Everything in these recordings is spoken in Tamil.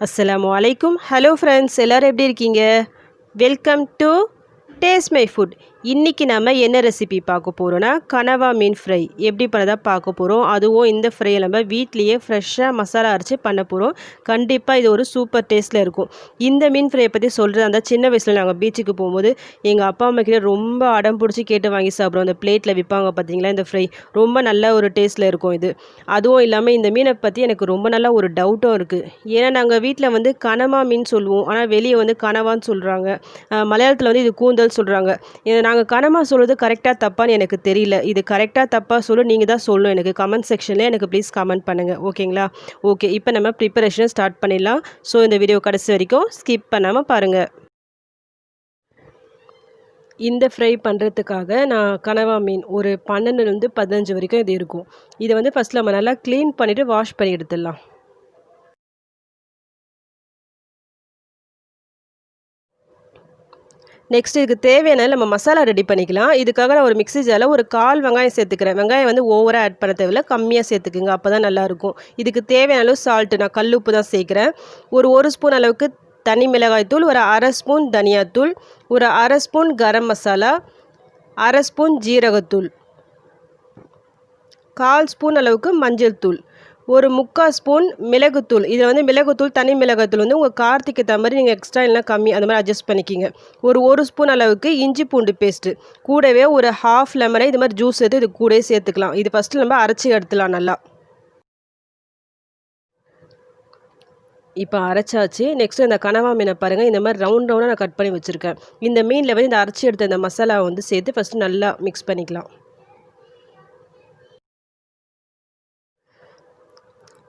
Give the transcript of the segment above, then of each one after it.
அஸ்ஸலாமு அலைக்கும். ஹலோ ஃப்ரெண்ட்ஸ், எல்லோரும் எப்படி இருக்கீங்க? Welcome to taste my foot. இன்றைக்கி நம்ம என்ன ரெசிபி பார்க்க போகிறோன்னா, கனவா மீன் ஃப்ரை எப்படி பண்ணதா பார்க்க போகிறோம். அதுவும் இந்த ஃப்ரையை நம்ம வீட்லேயே ஃப்ரெஷ்ஷாக மசாலா அரைச்சி பண்ண போகிறோம். கண்டிப்பாக இது ஒரு சூப்பர் டேஸ்ட்டில் இருக்கும். இந்த மீன் ஃப்ரையை பற்றி சொல்கிறது அந்த சின்ன வயசில் நாங்கள் பீச்சுக்கு போகும்போது எங்கள் அப்பா அம்மா கிட்ட ரொம்ப அடம் பிடிச்சி கேட்டு வாங்கி சாப்பிடுவோம். அந்த பிளேட்டில் விற்பாங்க பார்த்தீங்களா, இந்த ஃப்ரை ரொம்ப நல்ல ஒரு டேஸ்ட்டில் இருக்கும் இது. அதுவும் இல்லாமல் இந்த மீனை பற்றி எனக்கு ரொம்ப நல்லா ஒரு டவுட்டும் இருக்குது. ஏன்னா நாங்கள் வீட்டில் வந்து கனமா மீன் சொல்லுவோம், ஆனால் வெளியே வந்து கனவான்னு சொல்கிறாங்க. மலையாளத்தில் வந்து இது கூந்தல் சொல்கிறாங்க. நாங்கள் கனமா சொல்கிறது கரெக்டாக தப்பான்னு எனக்கு தெரியல. இது கரெக்டாக தப்பாக சொல்லு, நீங்கள் தான் சொல்லணும். எனக்கு கமெண்ட் செக்ஷனில் எனக்கு ப்ளீஸ் கமெண்ட் பண்ணுங்கள், ஓகேங்களா? ஓகே, இப்போ நம்ம ப்ரிப்பரேஷனை ஸ்டார்ட் பண்ணிடலாம். ஸோ இந்த வீடியோ கடைசி வரைக்கும் ஸ்கிப் பண்ணாமல் பாருங்கள். இந்த ஃப்ரை பண்ணுறதுக்காக நான் கனவா மீன் ஒரு 12லேருந்து 15 வரைக்கும் இது இருக்கும். இதை வந்து ஃபஸ்ட்டில் நம்ம நல்லா க்ளீன் பண்ணிவிட்டு வாஷ் பண்ணி எடுத்துடலாம். நெக்ஸ்ட் இதுக்கு தேவையான நம்ம மசாலா ரெடி பண்ணிக்கலாம். இதுக்காக நான் ஒரு மிக்ஸி ஜாரில் ஒரு 1/4 வெங்காயம் சேர்த்துக்கிறேன். வெங்காயம் வந்து ஓவராக ஆட் பண்ண தேவையில்ல, கம்மியாக சேர்த்துக்குங்க, அப்போ தான் நல்லாயிருக்கும். இதுக்கு தேவையான அளவு சால்ட்டு, நான் கல் உப்பு தான் சேர்க்குறேன். ஒரு ஸ்பூன் அளவுக்கு தனி மிளகாய் தூள், ஒரு 1/2 ஸ்பூன் தனியாத்தூள், ஒரு 1/2 ஸ்பூன் கரம் மசாலா, 1/2 ஸ்பூன் ஜீரகத்தூள், 1/4 ஸ்பூன் அளவுக்கு மஞ்சள் தூள், ஒரு 3/4 ஸ்பூன் மிளகுத்தூள். இதில் வந்து மிளகுத்தூள், தனி மிளகாத்தூள் வந்து உங்கள் காரத்துக்கு ஏற்ற மாதிரி நீங்கள் எக்ஸ்ட்ரா இல்லைனா கம்மி அந்த மாதிரி அட்ஜஸ்ட் பண்ணிக்கிங்க. ஒரு ஸ்பூன் அளவுக்கு இஞ்சி பூண்டு பேஸ்ட்டு, கூடவே ஒரு 1/2 லெமனை இது மாதிரி ஜூஸ் எடுத்து இது கூடவே சேர்த்துக்கலாம். இது ஃபஸ்ட்டு நம்ம அரைச்சி எடுத்துலாம் நல்லா. இப்போ அரைச்சாச்சு. நெக்ஸ்ட்டு இந்த கனவா மீனை பாருங்கள், இந்த மாதிரி ரவுண்டாக நான் கட் பண்ணி வச்சுருக்கேன். இந்த மீனில் வந்து இந்த அரைச்சி எடுத்த இந்த மசாலாவை வந்து சேர்த்து ஃபஸ்ட்டு நல்லா மிக்ஸ் பண்ணிக்கலாம்.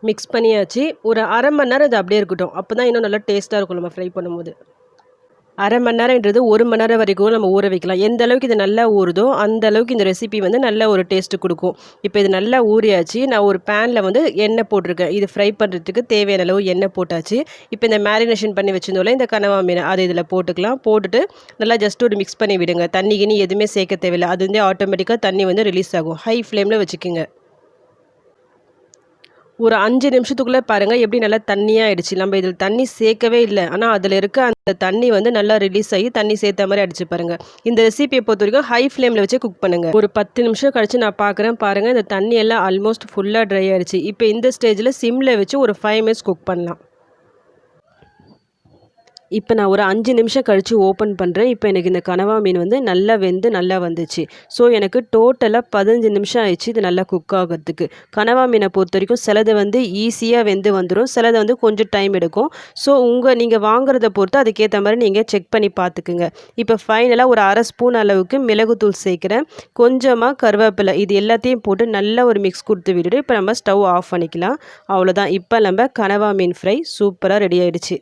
மிக்ஸ் பண்ணியாச்சு. ஒரு 1/2 மணி நேரம் இது அப்படியே இருக்கட்டும். அப்போ தான் இன்னும் நல்லா டேஸ்ட்டாக இருக்கும் நம்ம ஃப்ரை பண்ணும்போது. 1/2 மணி நேரம்ன்றது 1 மணி நேரம் வரைக்கும் நம்ம ஊற வைக்கலாம். எந்த அளவுக்கு இது நல்லா ஊறுதோ அந்த அளவுக்கு இந்த ரெசிபி வந்து நல்ல ஒரு டேஸ்ட்டு கொடுக்கும். இப்போ இது நல்லா ஊறியாச்சு. நான் ஒரு பேனில் வந்து எண்ணெய் போட்டிருக்கேன். இது ஃப்ரை பண்ணுறதுக்கு தேவையான அளவு எண்ணெய் போட்டாச்சு. இப்போ இந்த மேரினேஷன் பண்ணி வச்சிருந்தோம்ல இந்த கனவா மீன், அதை இதில் போட்டுக்கலாம். போட்டுட்டு நல்லா ஜஸ்ட் ஒரு மிக்ஸ் பண்ணி விடுங்க. தண்ணி கிண்ணி எதுவுமே சேர்க்க தேவையில்லை. அது வந்து ஆட்டோமேட்டிக்காக தண்ணி வந்து ரிலீஸ் ஆகும். ஹை ஃப்ளேமில் வச்சுக்கோங்க. ஒரு 5 நிமிஷத்துக்குள்ளே பாருங்கள் எப்படி நல்லா தண்ணியாகிடுச்சு. நம்ம இதில் தண்ணி சேர்க்கவே இல்லை, ஆனால் அதில் இருக்க அந்த தண்ணி வந்து நல்லா ரிலீஸ் ஆகி தண்ணி சேர்த்த மாதிரி அடிச்சு பாருங்கள். இந்த ரெசிபியை பொறுத்த வரைக்கும் ஹை ஃப்ளேமில் வச்சு குக் பண்ணுங்கள். ஒரு 10 நிமிஷம் கழிச்சு நான் பார்க்குறேன். பாருங்கள், இந்த தண்ணி எல்லாம் ஆல்மோஸ்ட் ஃபுல்லாக ட்ரை ஆகிடுச்சு. இப்போ இந்த ஸ்டேஜில் சிம்மில் வச்சு ஒரு 5 மினிட்ஸ் குக் பண்ணலாம். இப்போ நான் ஒரு 5 நிமிஷம் கழித்து ஓப்பன் பண்ணுறேன். இப்போ எனக்கு இந்த கனவா மீன் வந்து நல்லா வெந்து நல்லா வந்துச்சு. ஸோ எனக்கு டோட்டலாக 15 நிமிஷம் ஆயிடுச்சு இது நல்லா குக் ஆகிறதுக்கு. கனவா மீனை பொறுத்த வரைக்கும் சிலது வந்து ஈஸியாக வெந்து வந்துடும், சிலது வந்து கொஞ்சம் டைம் எடுக்கும். ஸோ நீங்கள் வாங்குறத பொறுத்து அதுக்கேற்ற மாதிரி நீங்கள் செக் பண்ணி பார்த்துக்குங்க. இப்போ ஃபைனலாக ஒரு 1/2 ஸ்பூன் அளவுக்கு மிளகுத்தூள் சேர்க்குறேன், கொஞ்சமாக கருவேப்பிலை, இது எல்லாத்தையும் போட்டு நல்லா ஒரு மிக்ஸ் கொடுத்து விட்டுட்டு இப்போ நம்ம ஸ்டவ் ஆஃப் பண்ணிக்கலாம். அவ்வளோதான். இப்போ நம்ம கனவா மீன் ஃப்ரை சூப்பராக ரெடி ஆகிடுச்சு.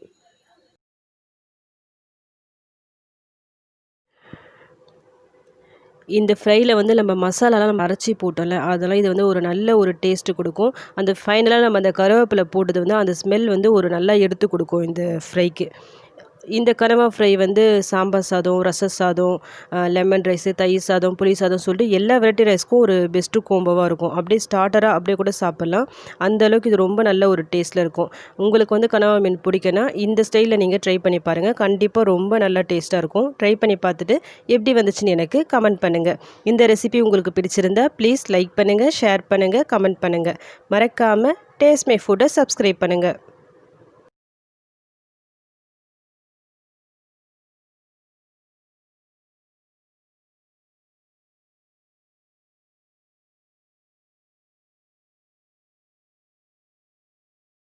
இந்த ஃப்ரையில் வந்து நம்ம மசாலாலாம் நம்ம அரைச்சி போட்டோம்ல, அதெல்லாம் இது வந்து ஒரு நல்ல ஒரு டேஸ்ட்டு கொடுக்கும். அந்த ஃபைனலாக நம்ம அந்த கருவேப்பிலை போட்டது வந்து அந்த ஸ்மெல் வந்து ஒரு நல்லா எடுத்து கொடுக்கும் இந்த ஃப்ரைக்கு. இந்த கனவா ஃப்ரை வந்து சாம்பார் சாதம், ரச சாதம், லெமன் ரைஸு, தயிர் சாதம், புளி சாதம் சொல்லிட்டு எல்லா வெரைட்டி ரைஸ்க்கும் ஒரு பெஸ்ட்டு கோம்போவாக இருக்கும். அப்படியே ஸ்டார்டராக அப்படியே கூட சாப்பிட்லாம். அந்தளவுக்கு இது ரொம்ப நல்ல ஒரு டேஸ்ட்டில் இருக்கும். உங்களுக்கு வந்து கனவா மீன் பிடிக்குன்னா இந்த ஸ்டைலில் நீங்கள் ட்ரை பண்ணி பாருங்கள். கண்டிப்பாக ரொம்ப நல்லா டேஸ்ட்டாக இருக்கும். ட்ரை பண்ணி பார்த்துட்டு எப்படி வந்துச்சுன்னு எனக்கு கமெண்ட் பண்ணுங்கள். இந்த ரெசிபி உங்களுக்கு பிடிச்சிருந்தா ப்ளீஸ் லைக் பண்ணுங்கள், ஷேர் பண்ணுங்கள், கமெண்ட் பண்ணுங்கள். மறக்காமல் டேஸ்ட் மை ஃபுட்டை சப்ஸ்கிரைப் பண்ணுங்கள்.